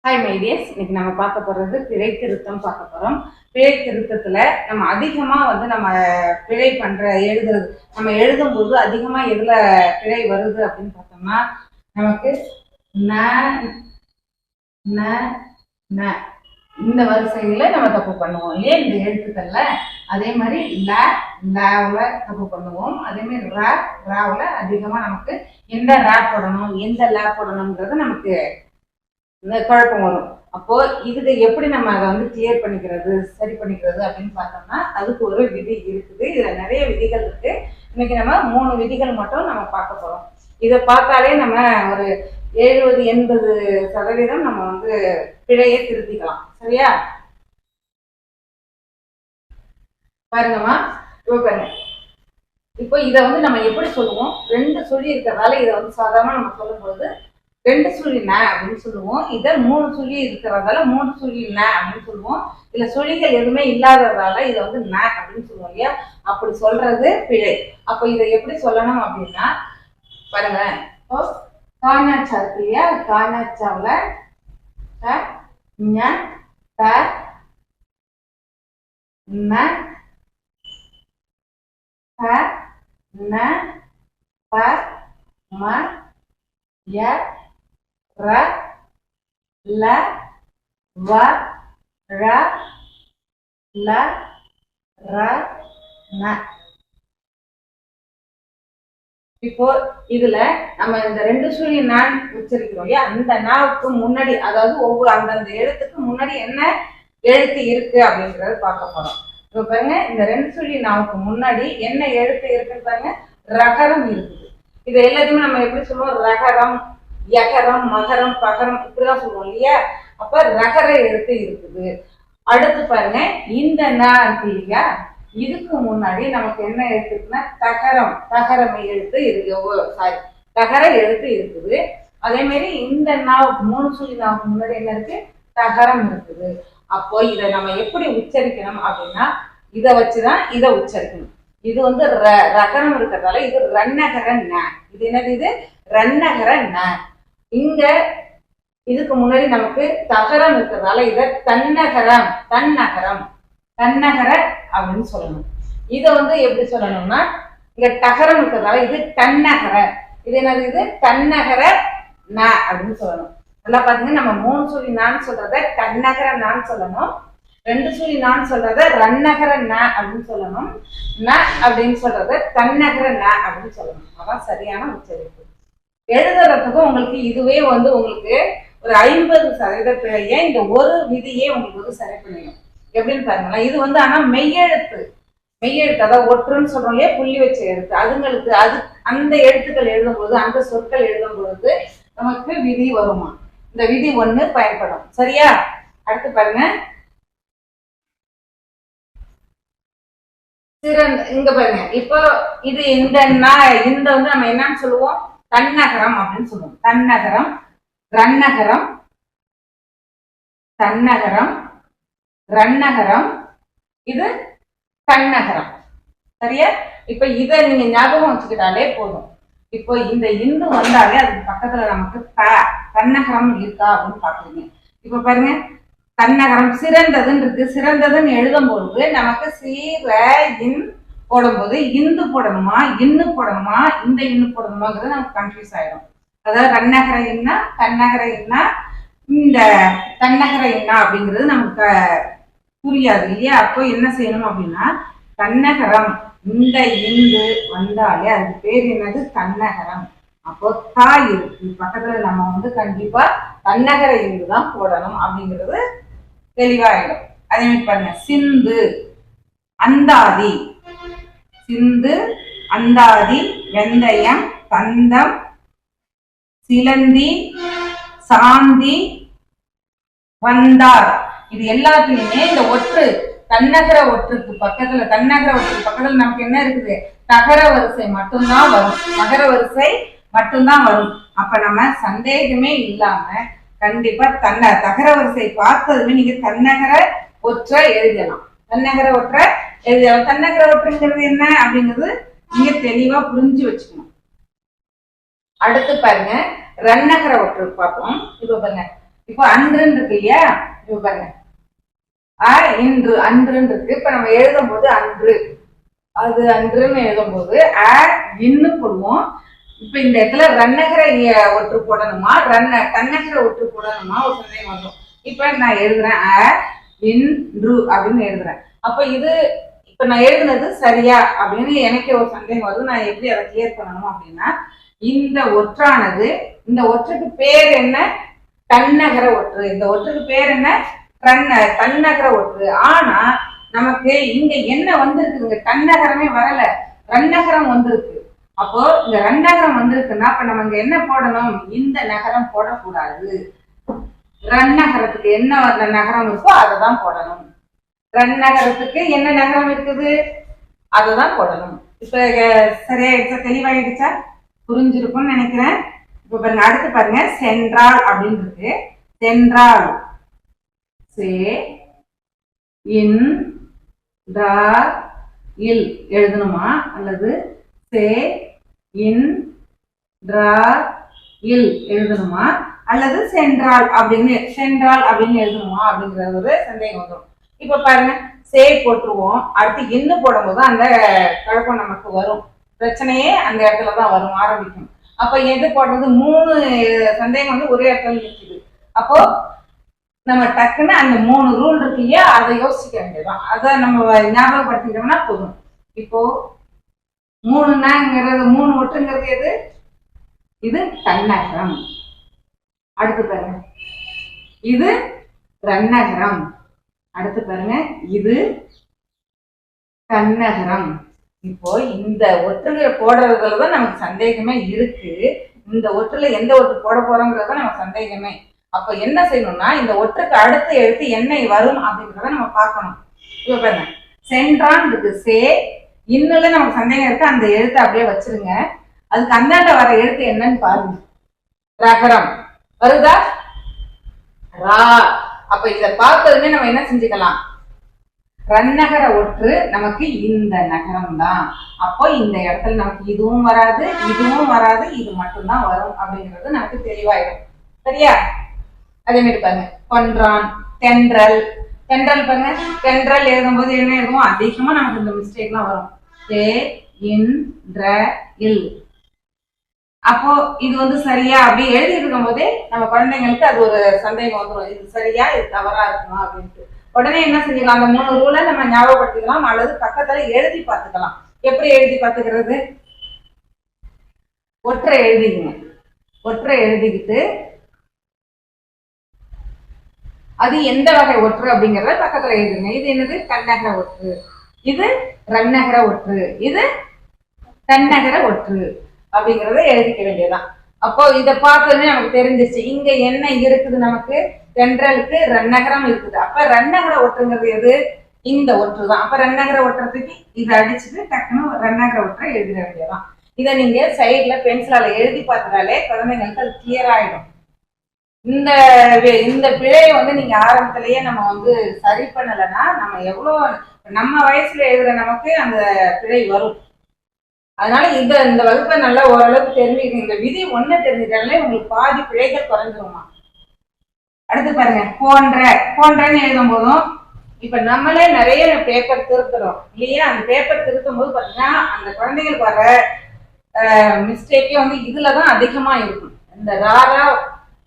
Hi my dears, இன்னைக்கு நம்ம பார்க்க போறது பிழை திருத்தம் பார்க்க போறோம். பிழை திருத்தத்துல நம்ம அதிகமா நம்ம பிழை எழுதுறது, நம்ம எழுதும் போது அதிகமா எதுல பிழை வருது அப்படின்னு பார்த்தோம்னா நமக்கு இந்த வரிசையில நம்ம தப்பு பண்ணுவோம் இல்லையா, இந்த எழுத்துக்கள்ல. அதே மாதிரி லாவுல தப்பு பண்ணுவோம். அதே மாதிரி ராவுல அதிகமா நமக்கு எந்த ரா போடணும் எந்த லா போடணும்ன்றது நமக்கு குழப்பம் வரும். அப்போ இதுக்கு எப்படி நம்ம அதை கிளியர் பண்ணிக்கிறது, சரி பண்ணிக்கிறது அப்படின்னு பார்த்தோம்னா அதுக்கு ஒரு விதி இருக்குது. இதுல நிறைய விதிகள் இருக்கு. இன்னைக்கு நம்ம 3 விதிகள் மட்டும் நம்ம பார்க்க போறோம். இதை பார்த்தாலே நம்ம ஒரு 70-80% நம்ம பிழையை திருத்திக்கலாம். சரியா? பாருங்கம்மா, இப்போ பாருங்க. இப்போ இதை நம்ம எப்படி சொல்லுவோம், 2 சொல்லி இருக்கிறதால இதை சாதாரண நம்ம சொல்லும் பொழுது 2 சுழி ந அப்படின்னு சொல்லுவோம். இதை 3 சுழி இருக்கிறதால 3 சுழி ந அப்படின்னு சொல்லுவோம். இதுல சுழிகள் எதுவுமே இல்லாததால இதை ந அப்படின்னு சொல்லுவோம் இல்லையா. அப்படி சொல்றது பிழை. அப்ப இதை எப்படி சொல்லணும் அப்படின்னா பாருங்க, இப்போ காணாச்சா இருக்கு இல்லையா, காணாச்சாவுல ர ல வ ர ல ர ந. இப்போ இதுல நம்ம இந்த 2 சுழி நான் உச்சரிக்கிறோம் இல்லையா, அந்த நாவுக்கு முன்னாடி, அதாவது ஒவ்வொரு அந்தந்த எழுத்துக்கு முன்னாடி என்ன எழுத்து இருக்கு அப்படிங்கறது பார்க்க போறோம். இப்போ பாருங்க, இந்த 2 சுழி நாவுக்கு முன்னாடி என்ன எழுத்து இருக்குன்னு பாருங்க, ரகரம் இருக்குது. இது எல்லாத்தையுமே நம்ம எப்படி சொல்லுவோம், ரகரம், யகரம், மகரம், பகரம் இப்படிதான் சொல்லுவோம் இல்லையா. அப்ப ரகர எழுத்து இருக்குது. அடுத்து பாருங்க, இந்த நா இருக்கு இல்லையா, இதுக்கு முன்னாடி நமக்கு என்ன எழுத்து இருக்குன்னா தகரம், தகரமை எழுத்து இருக்கு. சாரி, தகர எழுத்து இருக்குது. அதே மாதிரி இந்த நாவுக்கு 3 சுழி நாவுக்கு முன்னாடி என்ன இருக்கு, தகரம் இருக்குது. அப்போ இதை நம்ம எப்படி உச்சரிக்கணும் அப்படின்னா இதை வச்சுதான் இதை உச்சரிக்கணும். இது ரகரம் இருக்கிறதால இது ரன்னகர ந. இது என்னது, இது ரன்னகர ந. இங்க இதுக்கு முன்னாடி நமக்கு தகரம் இருக்கிறதால இத தன்னகரம், தன்னகரம், தன்னகர அப்படின்னு சொல்லணும். இதை எப்படி சொல்லணும்னா இங்க தகரம் இருக்கிறதால இது தன்னகர. இது என்னது, இது தன்னகர ந அப்படின்னு சொல்லணும். நல்லா பாத்தீங்கன்னா நம்ம 3 சுழி நான் சொல்றத தன்னகர நான் சொல்லணும், 2 சுழி நான் சொல்றத ரன்னகர ந அப்படின்னு சொல்லணும், ந அப்படின்னு சொல்றத தன்னகர ந அப்படின்னு சொல்லணும். அதான் சரியான உச்சரிப்பு. எழுதுறதுக்கும் உங்களுக்கு இதுவே உங்களுக்கு ஒரு 50% பிழைய இந்த ஒரு விதியே உங்களுக்கு சரி பண்ணிடும். எப்படின்னு பாருங்களா, இது ஆனா மெய்யெழுத்து, அதாவது ஒற்றுன்னு சொல்றோம் இல்லையா, புள்ளி வச்ச எழுத்து, அதுங்களுக்கு அந்த எழுத்துக்கள் எழுதும் பொழுது, அந்த சொற்கள் எழுதும் பொழுது நமக்கு விதி வருமா, இந்த விதி 1 பயன்படும். சரியா? அடுத்து பாருங்க, சிறந்த, இங்க பாருங்க. இப்போ இது இந்த நம்ம என்னன்னு சொல்லுவோம், தன்னகரம் அப்படின்னு சொல்லுவோம். தன்னகரம், ரன்னகரம், தன்னகரம், ரன்னகரம், இது தன்னகரம். சரியா? இப்ப இதை நீங்க ஞாபகம் வச்சுக்கிட்டாலே போதும். இப்போ இந்த இந்து வந்தாலே அதுக்கு பக்கத்துல நமக்கு தன்னகரம் இருக்கா அப்படின்னு பாக்குறீங்க. இப்ப பாருங்க, தன்னகரம் சிறந்ததுன்னு இருக்கு. சிறந்ததுன்னு எழுதும் பொழுது நமக்கு சீர இன் போடும்போது இந்து போடணுமா, இன்னு போடணுமா, இந்த இன்னு போடணுமாங்கிறது நமக்கு கன்ஃபியூஸ் ஆயிடும். அதாவது ரன்னகர இன்னா, தன்னகர இன்னா, இந்த தன்னகர இன்னா அப்படிங்கிறது நமக்கு புரியாது இல்லையா. அப்போ என்ன செய்யணும் அப்படின்னா தன்னகரம், இந்த இந்து வந்தாலே அதுக்கு பேர் என்னது, தன்னகரம். அப்போ தாய் இருக்கு பக்கத்துல, நம்ம கண்டிப்பா தன்னகர இந்து தான் போடணும் அப்படிங்கிறது தெளிவாயிடும். அதே மாதிரி பாருங்க, சிந்து, அந்தாதி, சிந்து, அந்தாதி, வெந்தயம், தந்தம், சிலந்தி, சாந்தி, வந்தார். இது எல்லாத்துலயுமே இந்த ஒற்று தன்னகர ஒற்றுக்கு பக்கத்துல நமக்கு என்ன இருக்குது, தகர வரிசை மட்டும்தான் வரும், நகர வரிசை மட்டும்தான் வரும். அப்ப நம்ம சந்தேகமே இல்லாம கண்டிப்பா தகர வரிசை பார்த்ததுமே நீங்க தன்னகர ஒற்றை எழுதலாம். தன்னகர ஒற்றை எழுதலாம். தன்னகர ஒற்றுங்கிறது என்ன அப்படிங்கிறது நீங்க தெளிவா புரிஞ்சு வச்சுக்கணும். அடுத்து பாருங்க, ரன்னகர ஒற்று பார்ப்போம். இப்ப பாருங்க, இப்போ அன்றுன்னு இருக்கு இல்லையா, இப்ப பாருங்க இன்று அன்றுன்னு இருக்கு. இப்ப நம்ம எழுதும் போது அன்று அது அன்றுன்னு எழுதும் போது இன்னு போடுவோம். இப்ப இந்த இடத்துல ரன்னகர ஒற்று போடணுமா தன்னகர ஒற்று போடணுமா ஒரு சந்தேகம் வரும். இப்ப நான் எழுதுறேன் இன்று அப்படின்னு எழுதுறேன். அப்ப இது இப்ப நான் எழுதுனது சரியா அப்படின்னு எனக்கு ஒரு சந்தேகம் வருது. நான் எப்படி அதை கிளியர் பண்ணணும் அப்படின்னா, இந்த ஒற்றானது இந்த ஒற்றுக்கு பேர் என்ன, தன்னகர ஒற்று. இந்த ஒற்றுக்கு பேர் என்ன, தன்னகர ஒற்று. ஆனா நமக்கு இங்க என்ன வந்திருக்குதுங்க, தன்னகரமே வரல, ரன்னகரம் வந்திருக்கு. அப்போ இந்த ரன்னகரம் வந்திருக்குன்னா அப்ப நம்ம இங்க என்ன போடணும், இந்த நகரம் போடக்கூடாது. ரன்னகரத்துக்கு என்ன நகரம் இருக்கோ அதை தான் போடணும். ரன்னகரத்துக்கு என்ன நகரம் இருக்குது அதை தான் போடணும். இப்ப சரியாயிடுச்சா, தெளிவாயிடுச்சா, புரிஞ்சிருக்கும்னு நினைக்கிறேன். இப்ப பாருங்க, அடுத்து பாருங்க, சென்றால் அப்படின்னு இருக்கு. சென்றால் சே இன் இல் எழுதணுமா அல்லது சே இன் இல் எழுதணுமா அல்லது சென்றால் அப்படின்னு எழுதணுமா அப்படிங்கிற ஒரு சந்தேகம் வரும். இப்ப பாருங்க, சே போட்டுருவோம், அடுத்து இன்னு போடும்போது அந்த குழப்பம் நமக்கு வரும். பிரச்சனையே அந்த இடத்துலதான் வரும், ஆரம்பிக்கும். அப்ப எது போடுறது, 3 சந்தேகம் வந்து ஒரே இடத்துல இருக்குது. அப்போ நம்ம டக்குன்னு அந்த 3 ரூல் இருக்கு இல்லையா, அதை யோசிக்க வேண்டியதான். அதை நம்ம ஞாபகப்படுத்திட்டோம்னா போதும். இப்போ 3 ஒற்றுங்கிறது எது, இது தன்னகரம். அடுத்து பாருங்க, இது ரன்னகரம். அடுத்து பாருங்க, இது தன்னகரம். இப்போ இந்த ஒற்றுகளை போடுறதுலதான் நமக்கு சந்தேகமே இருக்கு. இந்த ஒற்றுல எந்த ஒற்று போட போறோங்கிறத நமக்கு சந்தேகமே. அப்ப என்ன செய்யணும்னா, இந்த ஒற்றுக்கு அடுத்த எழுத்து என்ன வரும் அப்படிங்கிறத நம்ம பார்க்கணும். இப்ப பாருங்க, சென்றான் இருக்கு, சே இன்னும் நமக்கு சந்தேகம் இருக்கு, அந்த எழுத்தை அப்படியே வச்சிருங்க. அதுக்கு அந்தாண்ட வர எழுத்து என்னன்னு பாருங்க, ரகரம் வருதா, ரா. அப்ப இத பார்த்ததுமே நம்ம என்ன செஞ்சுக்கலாம், ரன்னகர ஒற்று நமக்கு இந்த நகரம் தான். அப்போ இந்த இடத்துல நமக்கு இதுவும் வராது, இதுவும் வராது, இது மட்டும்தான் வரும் அப்படிங்கிறது நமக்கு தெளிவாயிடும். சரியா? அதே மாதிரி பாருங்க, கொன்றான், தென்றல். தென்றல் பாருங்க, தென்றல் எழுதும்போது என்ன எழுதுவோம், அதிகமா நமக்கு இந்த மிஸ்டேக் எல்லாம் வரும். இல். அப்போ இது வந்து சரியா அப்படி எழுதிட்டு இருக்கும் போதே நம்ம குழந்தைங்களுக்கு அது ஒரு சந்தேகம் வந்துடும், இது சரியா இது தவறா இருக்குமா அப்படின்ட்டு. உடனே என்ன செஞ்சுக்கலாம், அந்த 3 ரூலை நம்ம ஞாபகப்படுத்திக்கலாம் அல்லது பக்கத்துல எழுதி பார்த்துக்கலாம். எப்படி எழுதி பார்த்துக்கிறது, ஒற்றை எழுதிக்கங்க. ஒற்றை எழுதிக்கிட்டு அது எந்த வகை ஒற்று அப்படிங்கறத பக்கத்துல எழுதுங்க. இது என்னது, தன்னகர ஒற்று, இது ரன்னகர ஒற்று, இது தன்னகர ஒற்று அப்படிங்கறத எழுதிக்க வேண்டியதான். அப்போ இதை பார்த்தோன்னே நமக்கு தெரிஞ்சிச்சு இங்க என்ன இருக்குது, நமக்கு தென்றலுக்கு ரன்னகரம் இருக்குது. அப்ப ரன்னகர ஒற்றுங்கிறது எது, இந்த ஒற்று தான். அப்ப ரன்னகர ஒற்றத்துக்கு இதை அடிச்சுட்டு டக்குன்னு ரன்னகர ஒற்றை எழுதிட வேண்டியதான். இதை நீங்க சைட்ல பென்சிலால எழுதி பார்த்தாலே குழந்தைங்களுக்கு அது கிளியர் ஆயிடும். இந்த பிழையை வந்து நீங்க ஆரம்பத்திலேயே நம்ம வந்து சரி பண்ணலைன்னா நம்ம எவ்வளவு நம்ம வயசுல எழுதுற நமக்கு அந்த பிழை வரும். அதனால இந்த வகுப்பை நல்லா ஓரளவுக்கு தெரிஞ்சுக்கணும். இந்த விதி ஒண்ணு தெரிஞ்சுட்டாலே உங்களுக்கு பாதி பிழைகள் குறைஞ்சிருமா. அடுத்து பாருங்க, போன்றன்னு எழுதும் போதும் இப்ப நம்மளே நிறைய பேப்பர் திருத்துறோம் இல்லையா, அந்த பேப்பர் திருத்தும் போது பாத்தீங்கன்னா அந்த குழந்தைங்களுக்கு வர மிஸ்டேக்கே வந்து இதுலதான் அதிகமா இருக்கும். இந்த ராரா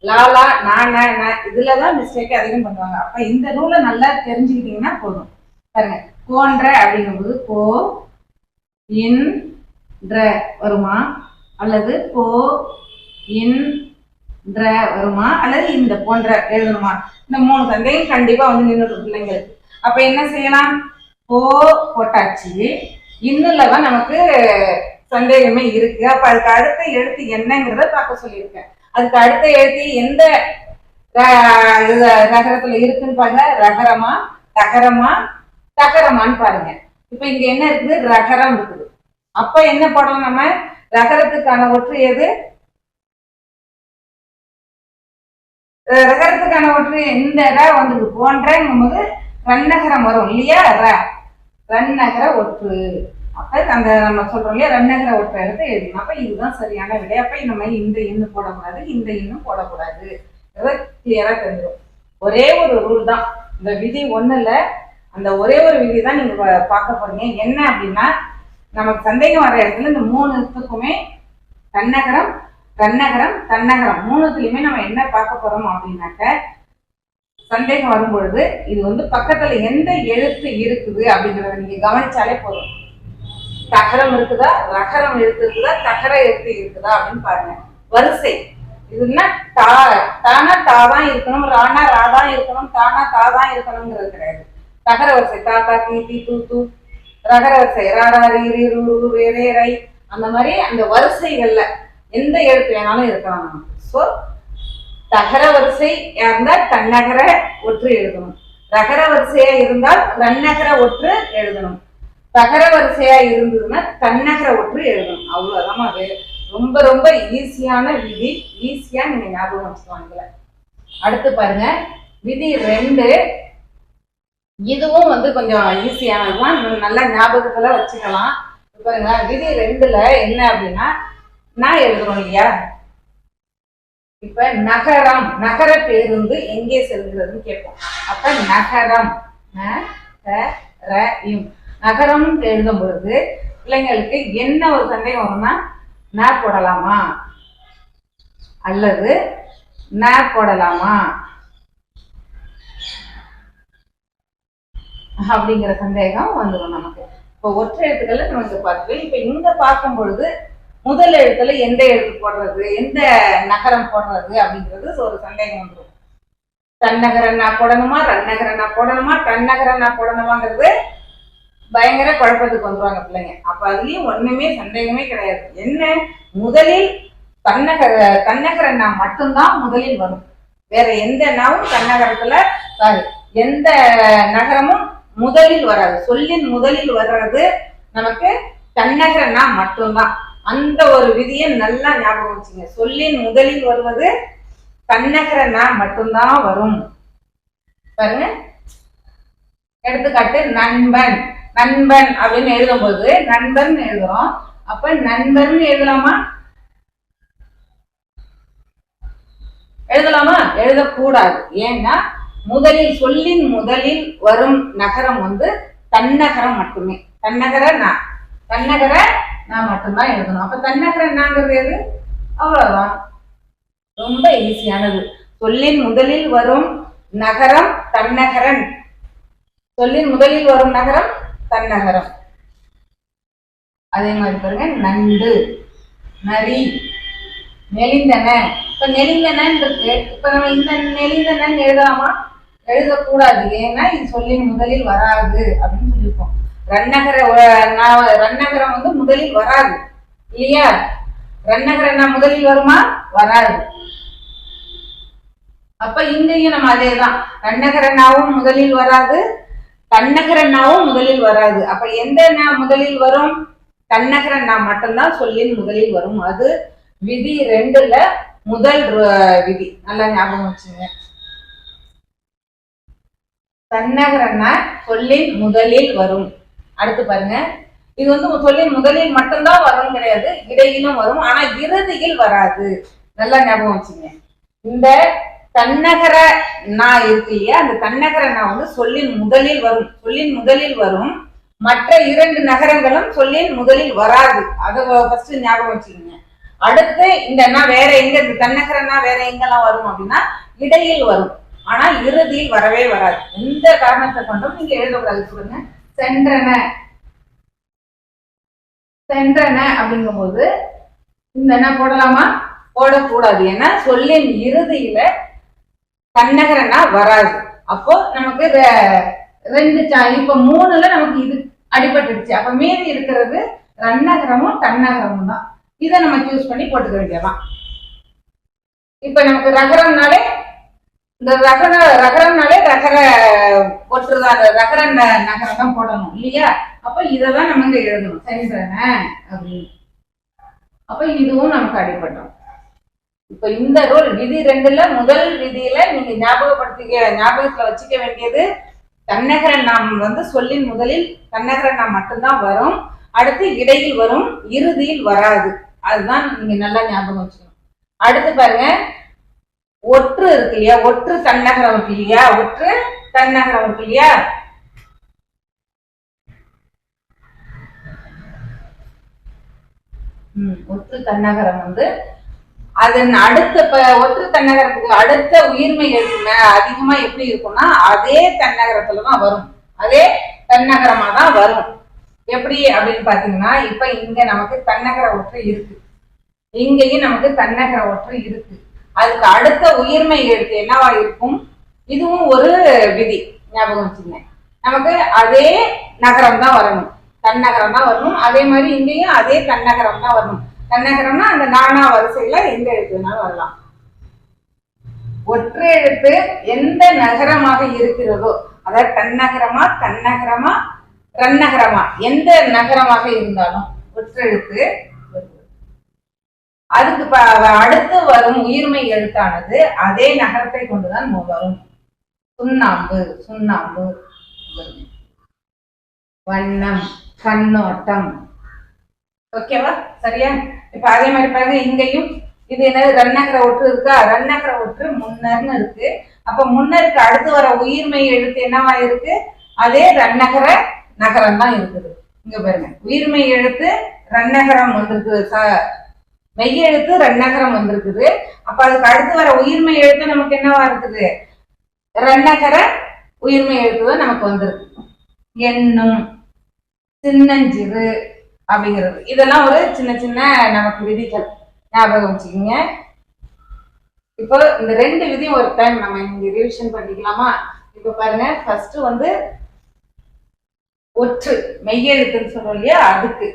லாலா நானா இதுலதான் மிஸ்டேக்கே அதிகம் பண்ணுவாங்க. அப்ப இந்த ரூலை நல்லா தெரிஞ்சுக்கிட்டீங்கன்னா போதும். பாருங்க, போன்ற அப்படிங்கும்போது போ இன் வருமா அல்லது போ இன் வருமா அல்லது இந்த போன்ற எழுதணுமா, இந்த 3 சந்தேகம் கண்டிப்பா வந்து நின்றுட்டு பிள்ளைங்களுக்கு. அப்ப என்ன செய்யலாம், போட்டாச்சு, இன்னுலதான் நமக்கு சந்தேகமே இருக்கு. அப்ப அதுக்கு அடுத்த எழுத்து என்னங்கிறத பார்க்க சொல்லியிருக்கேன். அதுக்கு அடுத்த எழுத்து எந்த நகரத்துல இருக்குன்னு பாருங்க, ரகரமா தகரமா தகரமான்னு பாருங்க. இப்ப இங்க என்ன இருக்குது, ரகரம் இருக்குது. அப்ப என்ன போடணும், நம்ம ரகரத்துக்கான ஒற்று எது, ரகரத்துக்கான ஒற்று இந்த வந்து போன்றங்கும் போது ரன்னகரம் வரும் இல்லையா, ரன்னகர ஒற்று. அப்ப அந்த நம்ம சொல்றோம் இல்லையா, ரன்னகர ஒற்றை எடுத்து எழுதணும். அப்ப இதுதான் சரியான விடை. அப்ப நம்ம இந்த எண்ணு போடக்கூடாது, இந்த எண்ணும் போடக்கூடாது. கிளியரா தெரிஞ்சிடும். ஒரே ஒரு ரூல் தான், இந்த விதி ஒண்ணுல அந்த ஒரே ஒரு விதி தான் நீங்க பார்க்க போறீங்க. என்ன அப்படின்னா, நமக்கு சந்தேகம் வர இடத்துல இந்த மூணுத்துக்குமே தன்னகரம் தன்னகரம் தன்னகரம் மூணுத்துலயுமே நம்ம என்ன பார்க்க போறோம் அப்படின்னாக்க, சந்தேகம் வரும்பொழுது இது வந்து பக்கத்துல எந்த எழுத்து இருக்குது அப்படிங்கிறத நீங்க கவனிச்சாலே போதும். தகரம் இருக்குதா, ரகரம் எழுத்து இருக்குதா, தகர எழுத்து இருக்குதா அப்படின்னு பாருங்க. வரிசை இதுன்னா தானா தாதான் இருக்கணும், ரானா ராதான் இருக்கணும், தானா தாதான் இருக்கணும்ங்கிறது கிடையாது. தகர வரிசை தா தா தீ தீ தூ தூ, ரகர வரிசை ராரா ரீ ரீ ரூ ரூ ரே ரே ரை, அந்த மாதிரி அந்த வரிசைகள்ல எந்த எழுத்து வேணாலும் இருக்கலாம் நமக்கு. ஸோ தகர வரிசை இருந்தால் தன்னகர ஒற்று எழுதணும், ரகர வரிசையா இருந்தால் ரன்னகர ஒற்று எழுதணும், தகர வரிசையா இருந்ததுன்னா தன்னகர ஒற்று எழுதணும். அவ்வளவுதான். அது ரொம்ப ரொம்ப ஈஸியான விதி, ஈஸியா நீங்க ஞாபகம் வச்சுக்குவாங்கல்ல. அடுத்து பாருங்க விதி 2. இதுவும் வந்து கொஞ்சம் ஈஸியானதுதான், நல்லா ஞாபகத்துல வச்சுக்கலாம். பாருங்க விதி 2ல என்ன அப்படின்னா, நான் எழுதுறோம் இல்லையா, இப்ப நகரம், நகர பேருந்து எங்கே செல்கிறதுன்னு கேட்போம். அப்ப நகரம் நகரம் எழுதும் பொழுது பிள்ளைங்களுக்கு என்ன ஒரு சந்தேகம் வரும்னா, ந போடலாமா அல்லது ந போடலாமா அப்படிங்கிற சந்தேகம் வந்துடும் நமக்கு. இப்போ ஒற்றை எழுத்துக்களை நம்ம இங்க பார்த்துக்கலாம். இப்ப இங்க பார்க்கும் பொழுது முதல் எழுத்துல எந்த எழுத்து போடுறது, எந்த நகரம் போடுறது அப்படிங்கிறது ஒரு சந்தேகம் வந்துடும். தன்னகரன் நான் போடணுமா, ரன்னகரன் நான் போடணுமா, தன்னகரன் நான் போடணுமாங்கிறது பயங்கர குழப்பத்துக்கு வந்துருவாங்க பிள்ளைங்க. அப்ப அதுலயும் ஒண்ணுமே சந்தேகமே கிடையாது. என்ன, முதலில் தன்னகரன் நான் மட்டும்தான் முதலில் வரும், வேற எந்த நாவும் தன்னகரத்துல எந்த நகரமும் முதலில் வராது. சொல்லின் முதலில் வர்றது நமக்கு தன்னகரன்னா மட்டும்தான். அந்த ஒரு விதியை நல்லா ஞாபகம் வச்சுங்க. சொல்லின் முதலில் வருவது தன்னகரன்னா மட்டும்தான் வரும். பாருங்க, எடுத்துக்காட்டு நண்பன், நண்பன் அப்படின்னு எழுதும் போது நண்பன் எழுதுறோம். அப்ப நண்பன் எழுதலாமா, எழுதலாமா? எழுதக்கூடாது. ஏன்னா முதலில் சொல்லின் முதலில் வரும் நகரம் வந்து தன்னகரம் மட்டுமே. தன்னகர நான் மட்டும்தான் எழுதணும். அப்ப தன்னகர நாங்கிறது எது? அவ்வளவுதான், ரொம்ப ஈஸியானது. சொல்லின் முதலில் வரும் நகரம் தன்னகரன், சொல்லின் முதலில் வரும் நகரம் தன்னகரம். அதே மாதிரி பாருங்க, நண்டு, நரி, நெளிந்தன. இப்ப நெளிந்தனன் இருக்கு. இப்ப நம்ம இந்த நெளிந்தனன் எழுதலாமா? எழுதக்கூடாது. ஏன்னா இது சொல்லின் முதலில் வராது அப்படின்னு சொல்லியிருக்கோம். ரன்னகரம் வந்து முதலில் வராது இல்லையா? ரன்னகரம் முதலில் வருமா? வராது. அப்ப இங்கேயும் நம்ம அதேதான், ரன்னகரனாவும் முதலில் வராது, தன்னகரனாவும் முதலில் வராது. அப்ப எந்த முதலில் வரும்? தன்னகரன் மட்டும்தான் சொல்லின் முதலில் வரும். அது விதி 2ல முதல் விதி, நல்லா ஞாபகம் வச்சுங்க. தன்னகரன்னா சொல்லின் முதலில் வரும். அடுத்து பாருங்க, இது வந்து சொல்லின் முதலில் மட்டும்தான் வரும் கிடையாது, இடையிலும் வரும், ஆனா இறுதியில் வராது. நல்லா ஞாபகம் வச்சுங்க. இந்த தன்னகர நான் இருக்கு இல்லையா, அந்த தன்னகர நான் வந்து சொல்லின் முதலில் வரும், சொல்லின் முதலில் வரும். மற்ற 2 நகரங்களும் சொல்லின் முதலில் வராது. அதை ஃபர்ஸ்ட் ஞாபகம் வச்சுக்கோங்க. அடுத்து இந்த வேற எங்க, தன்னகரன்னா வேற எங்கெல்லாம் வரும் அப்படின்னா இடையில் வரும், ஆனா இறுதியில் வரவே வராது. எந்த காரணத்தை கொண்டும் நீங்க எழுதக்கூடாது. சொல்லுங்க, சென்றன, சென்றன அப்படிங்கும் போது இந்த என்ன போடலாமா? போடக்கூடாது. ஏன்னா சொல்லின் இறுதியில தன்னகரனா வராது. அப்போ நமக்கு 2 இப்ப 3ல நமக்கு இது அடிபட்டுடுச்சு. அப்ப மீதி இருக்கிறது ரன்னகரமும் தன்னகரமும் தான். இதை நம்ம சூஸ் பண்ணி போட்டுக்க வேண்டியதான். இப்ப நமக்கு ரகரம்னாலே இந்த ரகரம்னாலே ரகர ஒற்றுதான், ரகர நகரம் தான் போடணும் இல்லையா? அப்ப இதெல்லாம் நம்ம இங்க எழுதணும், சென்றன அப்படின்னு. அப்ப இதுவும் நமக்கு அடிபட்டோம். இப்ப இந்த ரூல் விதி 2ல முதல் விதியில நீங்க ஞாபகத்துல வச்சுக்க வேண்டியது, தன்னகரன் நாம் வந்து சொல்லின் முதலில் தன்னகரன் நாம் மட்டும்தான் வரும், அடுத்து இடையில் வரும், இறுதியில் வராது. அதுதான் நீங்க நல்லா ஞாபகம் வச்சுக்கணும். அடுத்து பாருங்க, ஒற்று இருக்கு இல்லையா, ஒற்று தன்னகரம் இருக்கு இல்லையா, ஒற்று தன்னகரம் இருக்கு இல்லையா, ஒற்று தன்னகரம் வந்து அதன் அடுத்த ஒற்று தன்னகரத்துக்கு அடுத்த உயிர்மை எழுத்து அதிகமா எப்படி இருக்கும்னா அதே தன்னகரத்துலதான் வரும், அதே தன்னகரமா தான் வரும். எப்படி அப்படின்னு பாத்தீங்கன்னா, இப்ப இங்க நமக்கு தன்னகர ஒற்று இருக்கு, இங்கேயும் நமக்கு தன்னகர ஒற்று இருக்கு. அதுக்கு அடுத்த உயிர்மை எழுத்து என்னவா இருக்கும்? இதுவும் ஒரு விதி, ஞாபகம் வச்சுங்க. நமக்கு அதே நகரம் தான் வரணும், தன்னகரம் தான் வரணும். அதே மாதிரி இங்கேயும் அதே தன்னகரம் தான் வரணும். தன்னகரம்னா அந்த நானா வரிசையில எந்த எழுத்துனாலும் வரலாம். ஒற்றை எழுத்து எந்த நகரமாக இருக்கிறதோ, அதாவது தன்னகரமா தன்னகரமா ரன்னகரமா எந்த நகரமாக இருந்தாலும் ஒற்றெழுத்து அதுக்கு அடுத்து வரும் உயிர்மை எழுத்தானது அதே நகரத்தை கொண்டுதான் வரும். சுண்ணாம்பு, சுண்ணாம்பு. வண்ணம், கண்ணோட்டம். ஓகேவா? சரியா? இப்ப அதே மாதிரி பாருங்க, இங்கேயும் இது என்னது, ரன்னகர ஒற்று இருக்கா, ரன்னகர ஒற்று முன்னர்னு இருக்கு. அப்ப முன்னருக்கு அடுத்து வர உயிர்மை எழுத்து என்னவா இருக்கு? அதே ரன்னகர நகரம் தான் இருக்குது. இங்க பாருங்க, உயிர்மை எழுத்து ரன்னகரம் வந்திருக்கு, மெய் எழுத்து ரன்னகரம் வந்திருக்குது. அப்ப அதுக்கு அடுத்து வர உயிர்மை எழுத்து நமக்கு என்னவா இருக்குது? ரன்னகர உயிர்மை எழுத்து தான் நமக்கு வந்திருக்கு. எண்ணும், சின்னஞ்சிறு அப்படிங்கிறது, இதெல்லாம் ஒரு சின்ன சின்ன நமக்கு விதிகள், ஞாபகம் வச்சுக்கோங்க. இப்போ இந்த ரெண்டு விதியும் ஒரு டைம் நம்ம இங்க ரிவிஷன் பண்ணிக்கலாமா? இப்ப பாருங்க, ஃபர்ஸ்ட் வந்து ஒற்று மெய்யெழுத்துன்னு சொல்றோம் இல்லையா, அதுக்கு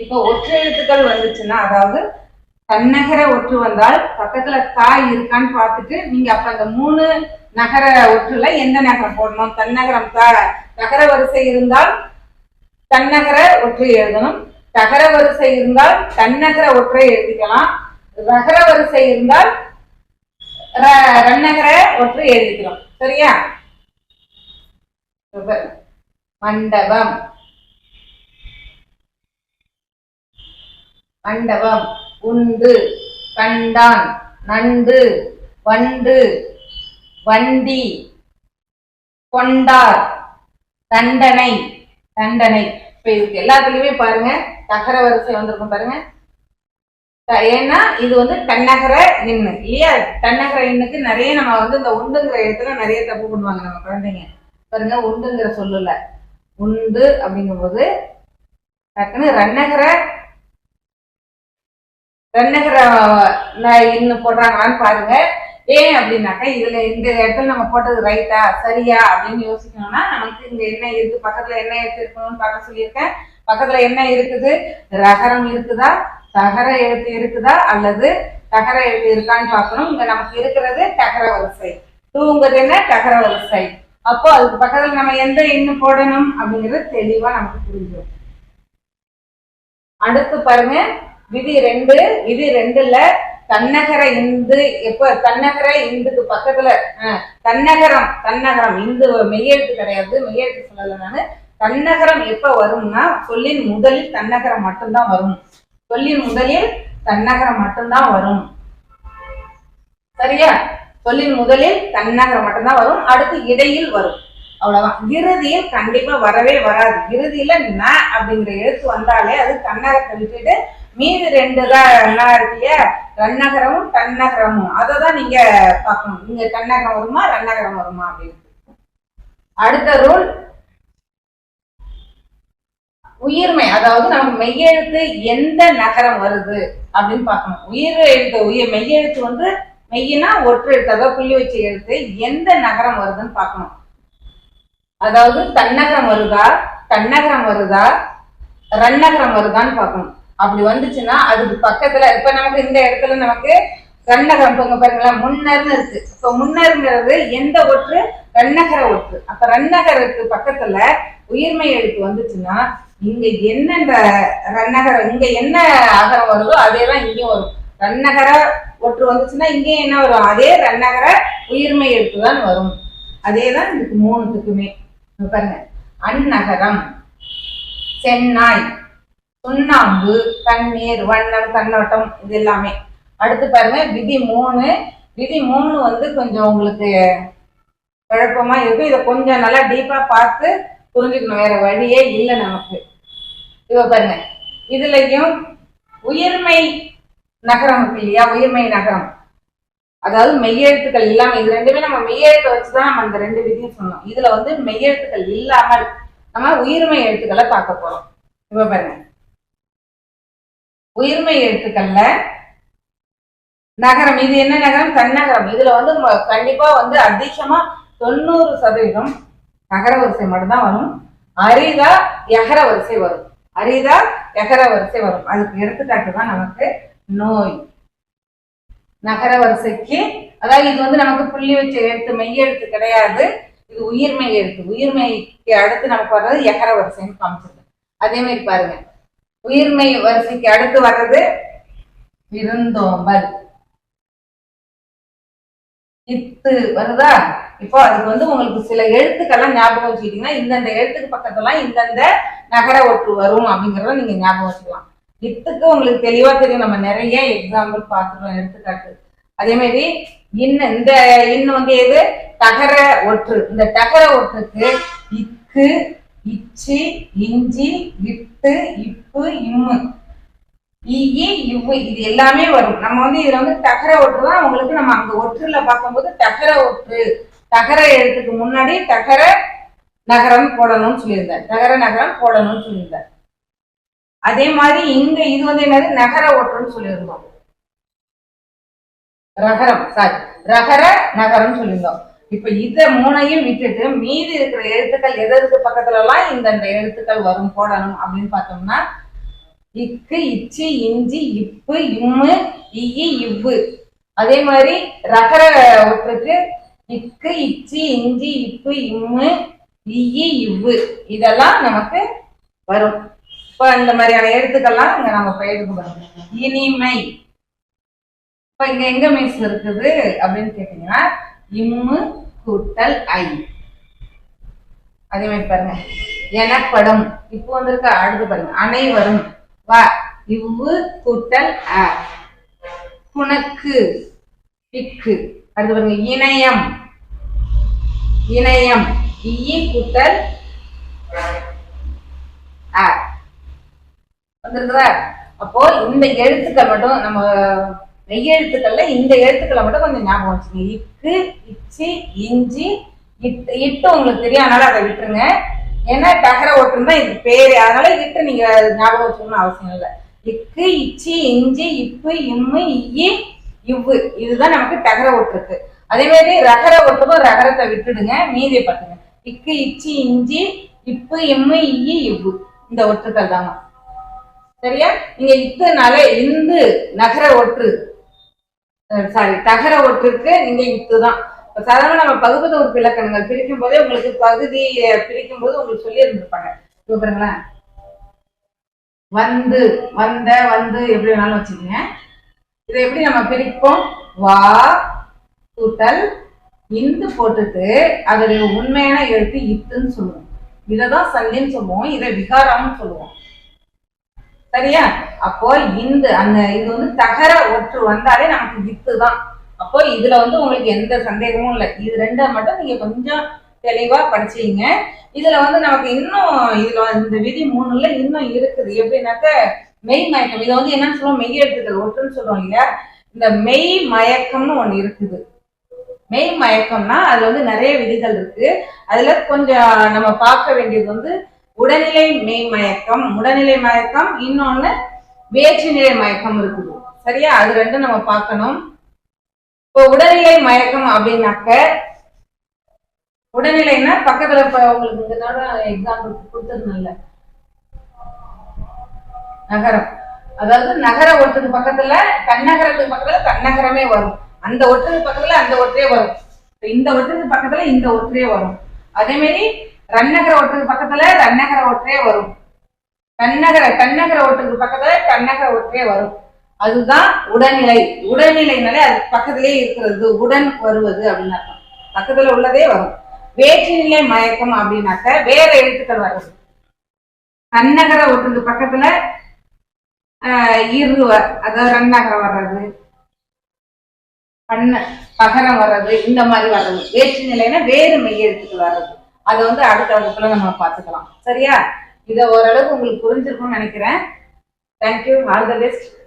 இப்போ ஒற்று எழுத்துக்கள் வந்துச்சுன்னா, அதாவது தன்னகர ஒற்று வந்தால் பக்கத்துல தாய் இருக்கான்னு பார்த்துட்டு நீங்க அப்ப அந்த 3 நகர ஒற்றுல எந்த நகரம் போடணும்? தன்னகரம் நகர வரிசை இருந்தால் தன்னகர ஒற்றை எழுதணும், தகர வரிசை இருந்தால் தன்னகர ஒற்றை எழுதிக்கலாம், ரகர வரிசை இருந்தால் ரன்னகர ஒற்றை எழுதிக்கலாம். சரியா? மண்டபம், மண்டபம். உண்டு, கண்டான், நண்டு, வண்டு, வண்டி, கொண்டார், தண்டனை, தண்டனை. இப்ப இதுக்கு எல்லாத்துலயுமே பாருங்க தகர வரிசை வந்திருக்கும் பாருங்க. ஏன்னா இது வந்து தன்னகர எண்ணு இல்லையா? தன்னகர எண்ணுக்கு நிறைய நம்ம வந்து இந்த உண்டுங்கிற இடத்துல நிறைய தப்பு பண்ணுவாங்க நம்ம குழந்தைங்க. பாருங்க, உண்டுங்கிற சொல்லல, உண்டு அப்படிங்கும் போது டக்குன்னு ரன்னகர இன்னும் போடுறாங்களான்னு பாருங்க. ஏன் அப்படின்னாக்கா, இதுல இந்த இடத்துல நம்ம போட்டது ரைட்டா சரியா அப்படின்னு யோசிக்கணும்னா, நமக்கு இங்க என்ன இருக்கு, பக்கத்துல என்ன எழுத்து இருக்கணும்னு பார்க்க சொல்லியிருக்கேன். பக்கத்துல என்ன இருக்குது? ரகரம் இருக்குதா, தகர எழுத்து இருக்குதா, அல்லது தகர எழுத்து இருக்கான்னு பார்க்கணும். இங்க நமக்கு இருக்கிறது தகர வரிசை, டூங்கிறது என்ன, தகர வரிசை. அப்போ அதுக்கு பக்கத்துல நம்ம எந்த எண்ணு போடணும் அப்படிங்கிறது தெளிவா நமக்கு புரிஞ்சிடும். அடுத்து பாருங்க, விதி 2. விதி 2ல தன்னகர இந்து, எப்ப தன்னகர இந்துக்கு பக்கத்துல தன்னகரம், தன்னகரம் இந்து மெய்யெழுத்து கிடையாது, மெய்யெழுத்து சொல்லல நானு. தன்னகரம் எப்ப வரும்னா சொல்லின் முதலில் தன்னகரம் மட்டும்தான் வரும், சொல்லின் முதலில் தன்னகரம் மட்டும்தான் வரும். சரியா? சொல்லின் முதலில் தன்னகரம் மட்டும்தான் வரும், அடுத்து இடையில் வரும், அவ்வளவுதான். இறுதியில் கண்டிப்பா வரவே வராது. இறுதியில ந அப்படிங்கிற எழுத்து வந்தாலே அது தன்னகரத்தை விட்டுட்டு மீதி 2 தான் என்ன இருக்கு, ரன்னகரமும் தன்னகரமும். அததான் நீங்க பார்க்கணும், இங்க தன்னகரம் வருமா ரன்னகரம் வருமா அப்படின்னு. அடுத்த ரூல், உயிர்மை, அதாவது நமக்கு மெய்யெழுத்து எந்த நகரம் வருது அப்படின்னு பார்க்கணும். உயிர் எழுத்து மெய்யெழுத்து வந்து மெய்யினா ஒற்று எழுத்து, அதாவது புள்ளி வச்ச எழுத்து எந்த நகரம் வருதுன்னு பார்க்கணும். அதாவது தன்னகரம் வருதா, தன்னகரம் வருதா, ரன்னகரம் வருதான்னு பார்க்கணும். அப்படி வந்துச்சுன்னா அதுக்கு பக்கத்துல, இப்ப நமக்கு இந்த இடத்துல நமக்கு ரன்னகரம் பாருங்களா, முன்னர்னு இருக்கு. இப்ப முன்னருங்கிறது எந்த ஒற்று? ரன்னகர ஒற்று. அப்ப ரன்னகருக்கு பக்கத்துல உயிர்மை எழுத்து வந்துச்சுன்னா இங்க என்ன ரன்னகரம், இங்க என்ன அகரம் வருதோ அதேதான் இங்கேயும் வரும். ரன்னகர ஒற்று வந்துச்சுன்னா இங்கே என்ன வரும்? அதே ரன்னகர உயிர்மை எழுத்து தான் வரும். அதேதான் இதுக்கு 3த்துக்குமே. பாருங்க, அந்நகரம், சென்னாய், சுண்ணாம்பு, தண்ணீர், வண்ணம், கண்ணோட்டம், இது எல்லாமே. அடுத்து பாருங்க, விதி 3. விதி 3 வந்து கொஞ்சம் உங்களுக்கு குழப்பமா இருக்கு. இதை கொஞ்சம் நல்லா டீப்பா பார்த்து புரிஞ்சுக்கணும், வேற வழியே இல்லை நமக்கு. இவ பாருங்க, இதுலயும் உயிர்மை நகரம் இருக்கு இல்லையா, உயிர்மை நகரம், அதாவது மெய்யெழுத்துக்கள் இல்லாம, இது ரெண்டுமே நம்ம மெய்யெழுத்தை வச்சுதான் நம்ம அந்த 2 விதியும் சொன்னோம். இதுல வந்து மெய்யெழுத்துக்கள் இல்லாமல் நம்ம உயிர்மை எழுத்துக்களை பார்க்க போறோம். இப்ப பாருங்க, உயிர்மை எழுத்துக்கள்ல நகரம், இது என்ன நகரம்? தன்னகரம். இதுல வந்து கண்டிப்பா வந்து அதிகமா 90% நகர வரிசை மட்டும்தான் வரும். அரிதா எகர வரிசை வரும். அரிதா எகர வரிசை வரும். அதுக்கு எடுத்துக்காட்டு தான் நமக்கு நோய். நகர வரிசைக்கு, அதாவது இது வந்து நமக்கு புள்ளி வச்ச எழுத்து, மெய் எழுத்து கிடையாது, இது உயிர்மை எழுத்து. உயிர்மைக்கு அடுத்து நமக்கு வர்றது எகர வரிசைன்னு காமிச்சிருக்கு. அதே மாதிரி பாருங்க, உயிர்மை வரிசைக்கு அடுத்து வர்றது விருந்தோம்பல். இத்து வருதா? இப்போ அதுக்கு வந்து உங்களுக்கு சில எழுத்துக்கெல்லாம் ஞாபகம் வச்சுக்கிட்டீங்கன்னா, இந்தந்த எழுத்துக்கு பக்கத்துலாம் இந்தந்த நகர ஒற்று வரும் அப்படிங்கறத நீங்க ஞாபகம் வச்சுக்கலாம். இத்துக்கு உங்களுக்கு தெளிவா தெரியும், நம்ம நிறைய எக்ஸாம்பிள் பார்த்துருவோம், எடுத்துக்காட்டு. அதே மாதிரி இந்த இன்னும் வந்து எது? தகர ஒற்று. இந்த தகர ஒற்றுக்கு இக்கு, இச்சி, இஞ்சி, இட்டு, இப்பு, இம்மு, ஈ, இவ்வு, இது எல்லாமே வரும். நம்ம வந்து இதுல வந்து தகர ஒற்று தான் உங்களுக்கு, நம்ம அந்த ஒற்றுல பார்க்கும்போது தகர ஒற்று, தகர எழுத்துக்கு முன்னாடி தகர நகரம் போடணும்னு சொல்லியிருந்தார், தகர நகரம் போடணும்னு சொல்லியிருந்தார். அதே மாதிரி இங்க இது வந்து என்னது? நகர ஒற்றுன்னு சொல்லியிருந்தோம். ரகரம், சாரி, ரகர நகரம் சொல்லியிருந்தோம். இப்ப இத 3ஐயும் விட்டுட்டு மீதி இருக்கிற எழுத்துக்கள் எதற்கு பக்கத்துல எல்லாம் இந்தந்த எழுத்துக்கள் வரும் போடணும் அப்படின்னு பார்த்தோம்னா, இக்கு, இச்சி, இஞ்சி, இப்பு, இம்மு, ஈ, இவ்வு. அதே மாதிரி ரகர ஒற்றுக்கு இக்கு, இச்சி, இஞ்சி, இப்பு, இம்மு, ஈ, இவ்வு, இதெல்லாம் நமக்கு வரும். இப்ப இந்த மாதிரியான எழுத்துக்கள்லாம் இங்க நம்ம பயிருக்கு வரும். இனிமை, இப்ப இங்க எங்க மிஸ் இருக்குது அப்படின்னு கேட்டீங்கன்னா, இம்மு கூட்டல் ஐ. அதே மாதிரி பாருங்க, எனப்படும். இப்போ வந்திருக்க அடுத்து பாருங்க, அனைவரும், வ, இவ்வு கூட்டல் அ. குணக்கு, பிக்கு. அடுத்து பாருங்க, இணையம், இணையம், ஈ கூட்டல் அ வந்திருக்குதா? அப்போ இந்த எழுத்துக்கள் மட்டும், நம்ம மெய்யெழுத்துக்கள்ல இந்த எழுத்துக்களை மட்டும் கொஞ்சம் ஞாபகம் வச்சுக்கோங்க. இக்கு, இச்சி, இஞ்சி, இட்டு உங்களுக்கு தெரியும், அதனால அதை விட்டுருங்க. ஏன்னா டகர ஒற்றுன்னு தான் இது பேரு, அதனால இட்டு நீங்க ஞாபகம் வச்சுக்கணும்னு அவசியம் இல்லை. இக்கு, இச்சி, இஞ்சி, இப்பு, இம்மு, ஈ, இவ்வு, இதுதான் நமக்கு டகர ஒற்றுக்கு. அதே மாதிரி ரகர ஒற்றுக்கும் ரகரத்தை விட்டுடுங்க, மீதியை பார்த்துங்க. இக்கு, இச்சி, இஞ்சி, இப்பு, இம்மு, ஈ, இவ்வு, இந்த ஒற்றுக்கள் தாங்க. சரியா? நீங்க இத்துனால இந்து நகர ஒற்று, சாரி, தகர ஒற்றுக்கு நீங்க இத்துதான். சாதாரண நம்ம பகுதி உறுப்பு இலக்கணங்கள் பிரிக்கும் போதே உங்களுக்கு பகுதி பிரிக்கும் போது உங்களுக்கு சொல்லி இருந்திருப்பாங்க. பாருங்களேன், வந்து, வந்த, வந்து எப்படி வேணாலும் வச்சுக்கோங்க. இதை எப்படி நம்ம பிரிப்போம்? வா கூட்டல் இந்து போட்டுட்டு அதோடைய உண்மையான எழுத்து இத்துன்னு சொல்லுவோம். இதைதான் சந்தின்னு சொல்லுவோம், இதை விகாரம்னு சொல்லுவோம். சரியா? அப்போ இந்த அந்த இது வந்து தகர ஒற்று வந்தாலே நமக்கு வித்து தான். அப்போ இதுல வந்து உங்களுக்கு எந்த சந்தேகமும் இல்லை. இது ரெண்டை மட்டும் நீங்க கொஞ்சம் தெளிவா படிச்சீங்க. இதுல வந்து நமக்கு இன்னும் இதுல இந்த விதி 3ல இன்னும் இருக்குது. எப்படின்னாக்க மெய் மயக்கம், இதை வந்து என்னன்னு சொல்லுவோம்? மெய் எழுத்துக்கள் ஒற்றுன்னு சொல்லுவோம் இல்லையா? இந்த மெய் மயக்கம்னு ஒண்ணு இருக்குது. மெய் மயக்கம்னா அதுல வந்து நிறைய விதிகள் இருக்கு. அதுல கொஞ்சம் நம்ம பார்க்க வேண்டியது வந்து உடல்நிலை மெய் மயக்கம், உடல்நிலை மயக்கம், இன்னொன்னு வேற்றுநிலை மயக்கம் இருக்குது. சரியா? அது ரெண்டும் நம்ம பார்க்கணும். இப்போ உடல்நிலை மயக்கம் அப்படின்னாக்க, உடல்நிலைன்னா பக்கத்துல இப்ப உங்களுக்கு இந்த எக்ஸாம்பிள் கொடுத்ததுனால நகரம், அதாவது நகர ஒற்றுக்கு பக்கத்துல தன்னகரத்துக்கு பக்கத்துல தன்னகரமே வரும், அந்த ஒற்றுக்கு பக்கத்துல அந்த ஒற்றே வரும், இந்த ஒற்றுக்கு பக்கத்துல இந்த ஒற்றே வரும். அதே மாதிரி ரன்னகர ஒற்றுக்கு பக்கத்துல ரன்னகர ஒற்றே வரும், தன்னகர ஒற்றுக்கு பக்கத்துல தன்னகர ஒற்றே வரும். அதுதான் உடல்நிலை. உடல்நிலைனாலே அது பக்கத்திலேயே இருக்கிறது, உடன் வருவது அப்படின்னு அர்த்தம், பக்கத்துல உள்ளதே வரும். வேற்றுநிலை மயக்கம் அப்படின்னாக்க வேற எழுத்துக்கள் வர்றது. தன்னகர ஒற்றுக்கு பக்கத்துல இருவர், அதாவது ரன்னகரம் வர்றது, பண்ண பகரம் வர்றது, இந்த மாதிரி வர்றது. வேற்று நிலைனா வேறு மெய்யெழுத்துக்கள் வர்றது. அதை வந்து அடுத்த வகுப்புல நம்ம பார்த்துக்கலாம். சரியா? இதை ஓரளவுக்கு உங்களுக்கு புரிஞ்சிருக்கும்னு நினைக்கிறேன். தேங்க்யூ. All the best.